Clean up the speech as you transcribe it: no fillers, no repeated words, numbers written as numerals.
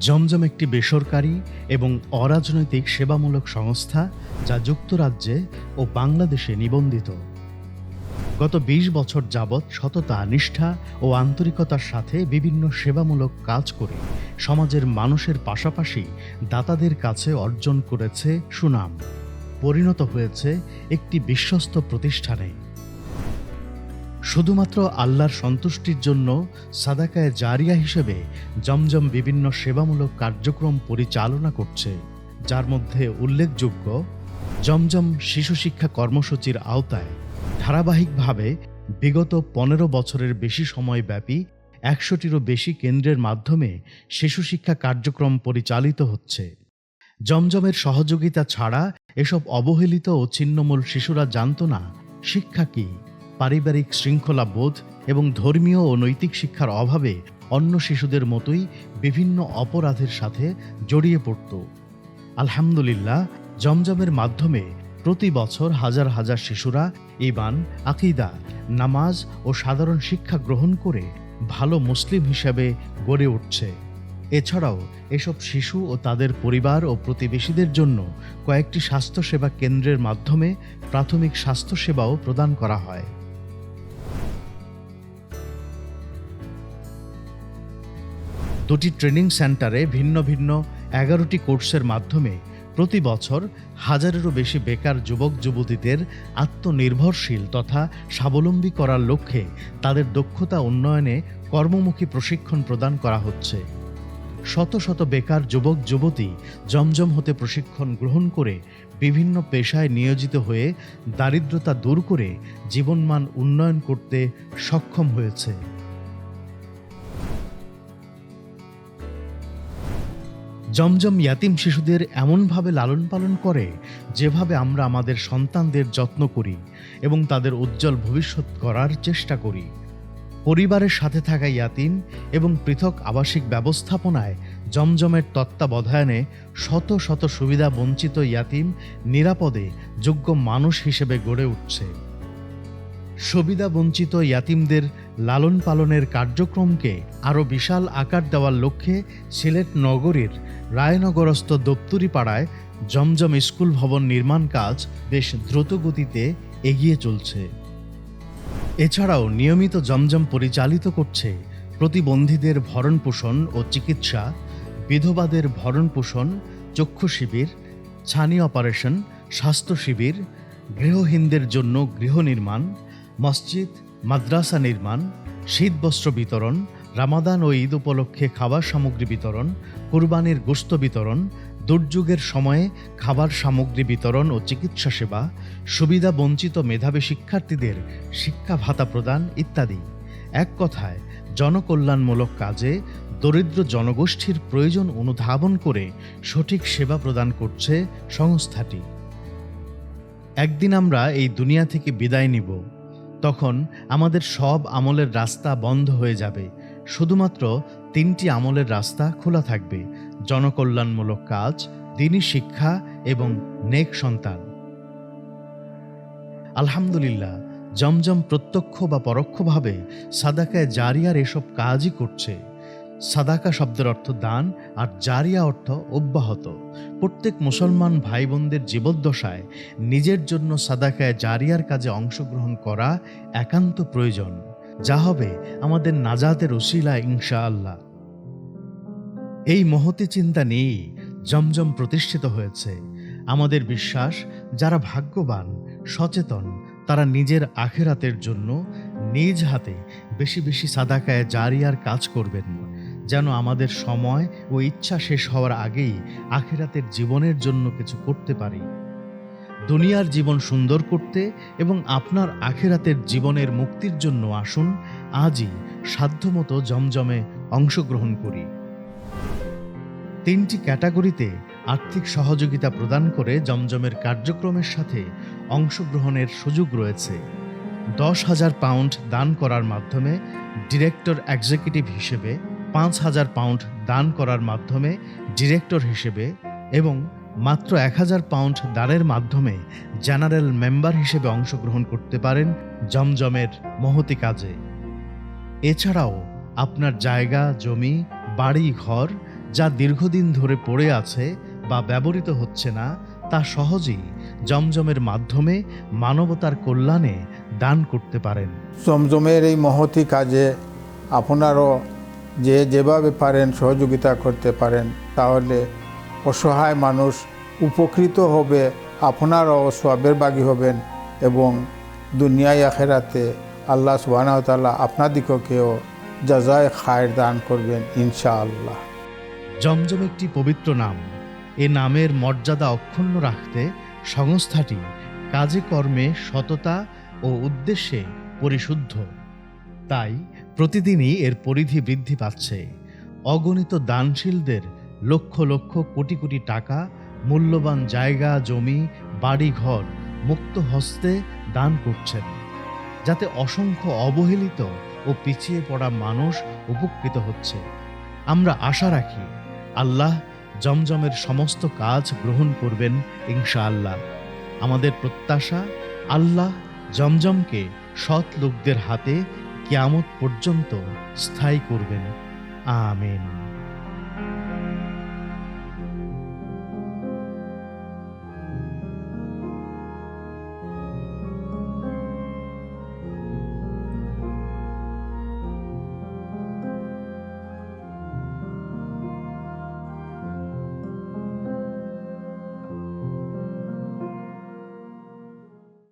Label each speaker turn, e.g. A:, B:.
A: জমজম একটি বেসরকারি এবং অরাজনৈতিক সেবামূলক সংস্থা যা যুক্তরাজ্যে ও বাংলাদেশে নিবন্ধিত। গত ২০ বছর যাবৎ সততা, নিষ্ঠা ও আন্তরিকতার সাথে বিভিন্ন সেবামূলক কাজ করে সমাজের মানুষের পাশাপাশি দাতাদের কাছে অর্জন করেছে সুনাম, পরিণত হয়েছে একটি বিশ্বস্ত প্রতিষ্ঠানে। শুধুমাত্র আল্লাহর সন্তুষ্টির জন্য সাদাকায়ে জারিয়া হিসেবে জমজম বিভিন্ন সেবামূলক কার্যক্রম পরিচালনা করছে, যার মধ্যে উল্লেখযোগ্য জমজম শিশু শিক্ষা কর্মসূচির আওতায় ধারাবাহিকভাবে বিগত ১৫ বছরের বেশি সময়ব্যাপী ১০০টিরও বেশি কেন্দ্রের মাধ্যমে শিশু শিক্ষা কার্যক্রম পরিচালিত হচ্ছে। জমজমের সহযোগিতা ছাড়া এসব অবহেলিত ও ছিন্নমূল শিশুরা জানত না শিক্ষা কী, পারিবারিক শৃঙ্খলা বোধ এবং ধর্মীয় ও নৈতিক শিক্ষার অভাবে অন্য শিশুদের মতোই বিভিন্ন অপরাধের সাথে জড়িয়ে পড়ত। আলহামদুলিল্লাহ, জমজমের মাধ্যমে প্রতি বছর হাজার হাজার শিশুরা ঈমান, আকীদা, নামাজ ও সাধারণ শিক্ষা গ্রহণ করে ভালো মুসলিম হিসেবে গড়ে উঠছে। এছাড়াও এসব শিশু ও তাদের পরিবার ও প্রতিবেশীদের জন্য কয়েকটি স্বাস্থ্যসেবা কেন্দ্রের মাধ্যমে প্রাথমিক স্বাস্থ্যসেবাও প্রদান করা হয়। দুটি ট্রেনিং সেন্টারে ভিন্ন ভিন্ন ১১টি কোর্সের মাধ্যমে প্রতি বছর হাজারেরও বেশি বেকার যুবক যুবতীদের আত্মনির্ভরশীল তথা স্বাবলম্বী করার লক্ষ্যে তাদের দক্ষতা উন্নয়নে কর্মমুখী প্রশিক্ষণ প্রদান করা হচ্ছে। শত শত বেকার যুবক যুবতী জমজম হতে প্রশিক্ষণ গ্রহণ করে বিভিন্ন পেশায় নিয়োজিত হয়ে দারিদ্রতা দূর করে জীবনমান উন্নয়ন করতে সক্ষম হয়েছে। জমজম ইয়াতিম শিশুদের এমনভাবে লালন পালন করে যেভাবে আমরা আমাদের সন্তানদের যত্ন করি এবং তাদের উজ্জ্বল ভবিষ্যৎ গড়ার চেষ্টা করি। পরিবারের সাথে থাকা ইয়াতিম এবং পৃথক আবাসিক ব্যবস্থাপনায় জমজমের তত্ত্বাবধানে শত শত সুবিধা বঞ্চিত ইয়াতিম নিরাপদে যোগ্য মানুষ হিসেবে গড়ে উঠছে। সুবিধা বঞ্চিত ইয়াতিমদের লালন পালনের কার্যক্রমকে আরও বিশাল আকার দেওয়ার লক্ষ্যে সিলেট নগরীর রায়নগরস্থ দপ্তরি পাড়ায় জমজম স্কুল ভবন নির্মাণ কাজ বেশ দ্রুত গতিতে এগিয়ে চলছে। এছাড়াও নিয়মিত জমজম পরিচালিত করছে প্রতিবন্ধীদের ভরণ পোষণ ও চিকিৎসা, বিধবাদের ভরণ পোষণ, চক্ষু শিবির, ছানি অপারেশন, স্বাস্থ্য শিবির, গৃহহীনদের জন্য গৃহ নির্মাণ, মসজিদ মাদ্রাসা নির্মাণ, শীতবস্ত্র বিতরণ, রামাদান ও ঈদ উপলক্ষে খাবার সামগ্রী বিতরণ, কুরবানির গোশত বিতরণ, দুর্যোগের সময়ে খাবার সামগ্রী বিতরণ ও চিকিৎসা সেবা, সুবিধা বঞ্চিত মেধাবী শিক্ষার্থীদের শিক্ষা ভাতা প্রদান ইত্যাদি। এক কথায় জনকল্যাণমূলক কাজে দরিদ্র জনগোষ্ঠীর প্রয়োজন অনুধাবন করে সঠিক সেবা প্রদান করছে সংস্থাটি। একদিন আমরা এই দুনিয়া থেকে বিদায় নিব, তখন আমাদের সব আমলের রাস্তা বন্ধ হয়ে যাবে। শুধুমাত্র 3টি আমলের রাস্তা খোলা থাকবে: জনকল্যাণমূলক কাজ, দ্বীনি শিক্ষা এবং নেক সন্তান। আলহামদুলিল্লাহ, জমজম প্রত্যক্ষ বা পরোক্ষভাবে সাদাকায়ে জারিয়ার এসব কাজই করছে। সাদাকা শব্দের অর্থ দান আর জারিয়া অর্থ অব্যাহত। প্রত্যেক মুসলমান ভাই বোনদের জীবদ্দশায় নিজের জন্য সাদাকায়ে জারিয়ার কাজে অংশগ্রহণ করা একান্ত প্রয়োজন, যা হবে আমাদের নাজাতের উসিলা ইনশাআল্লাহ। এই মহতী চিন্তা নিয়েই জমজম প্রতিষ্ঠিত হয়েছে। আমাদের বিশ্বাস, যারা ভাগ্যবান, সচেতন, তারা নিজের আখিরাতের জন্য নিজ হাতে বেশি বেশি সাদাকায়ে জারিয়ার কাজ করবেন, যেন আমাদের সময় ও ইচ্ছা শেষ হওয়ার আগেই আখিরাতের জীবনের জন্য কিছু করতে পারি। দুনিয়ার জীবন সুন্দর করতে এবং আপনার আখিরাতের জীবনের মুক্তির জন্য আসুন আজই সাধ্যমতো জমজমে অংশগ্রহণ করি। 3টি ক্যাটাগরিতে আর্থিক সহযোগিতা প্রদান করে জমজমের কার্যক্রমের সাথে অংশগ্রহণের সুযোগ রয়েছে। 10,000 পাউন্ড দান করার মাধ্যমে ডিরেক্টর এক্সিকিউটিভ হিসেবে, 5,000 পাউন্ড দান করার মাধ্যমে ডিরেক্টর হিসেবে এবং মাত্র 1,000 পাউন্ড দানের মাধ্যমে জেনারেল মেম্বার হিসেবে অংশগ্রহণ করতে পারেন জমজমের মহতী কাজে। এছাড়াও আপনার জায়গা, জমি, বাড়ি, ঘর যা দীর্ঘদিন ধরে পড়ে আছে বা ব্যবহৃত হচ্ছে না, তা সহজেই জমজমের মাধ্যমে মানবতার কল্যাণে দান করতে পারেন।
B: জমজমের এই মহতি কাজে আপনারও যেভাবে পারেন সহযোগিতা করতে পারেন, তাহলে অসহায় মানুষ উপকৃত হবে, আপনারাও সওয়াবের ভাগী হবেন এবং দুনিয়ায় আখিরাতে আল্লাহ সুবহানাহু ওয়া তাআলা আপনাদিগকেও জাযায়ে খায়র দান করবেন ইনশাআল্লাহ।
A: জমজম একটি পবিত্র নাম। এ নামের মর্যাদা অক্ষুণ্ণ রাখতে সংস্থাটি কাজে কর্মে সততা ও উদ্দেশ্যে পরিশুদ্ধ। তাই প্রতিদিনই এর পরিধি বৃদ্ধি পাচ্ছে। অগণিত দানশীলদের লক্ষ লক্ষ কোটি কোটি টাকা, মূল্যবান জায়গা জমি, বাড়িঘর মুক্ত হস্তে দান করছেন, যাতে অসংখ্য অবহেলিত ও পিছিয়ে পড়া মানুষ উপকৃত হচ্ছে। আমরা আশা রাখি আল্লাহ জমজমের সমস্ত কাজ গ্রহণ করবেন ইনশাআল্লাহ। আমাদের প্রত্যাশা, আল্লাহ জমজমকে সৎ লোকদের হাতে কিয়ামত পর্যন্ত স্থায়ী করবেন। আমিন।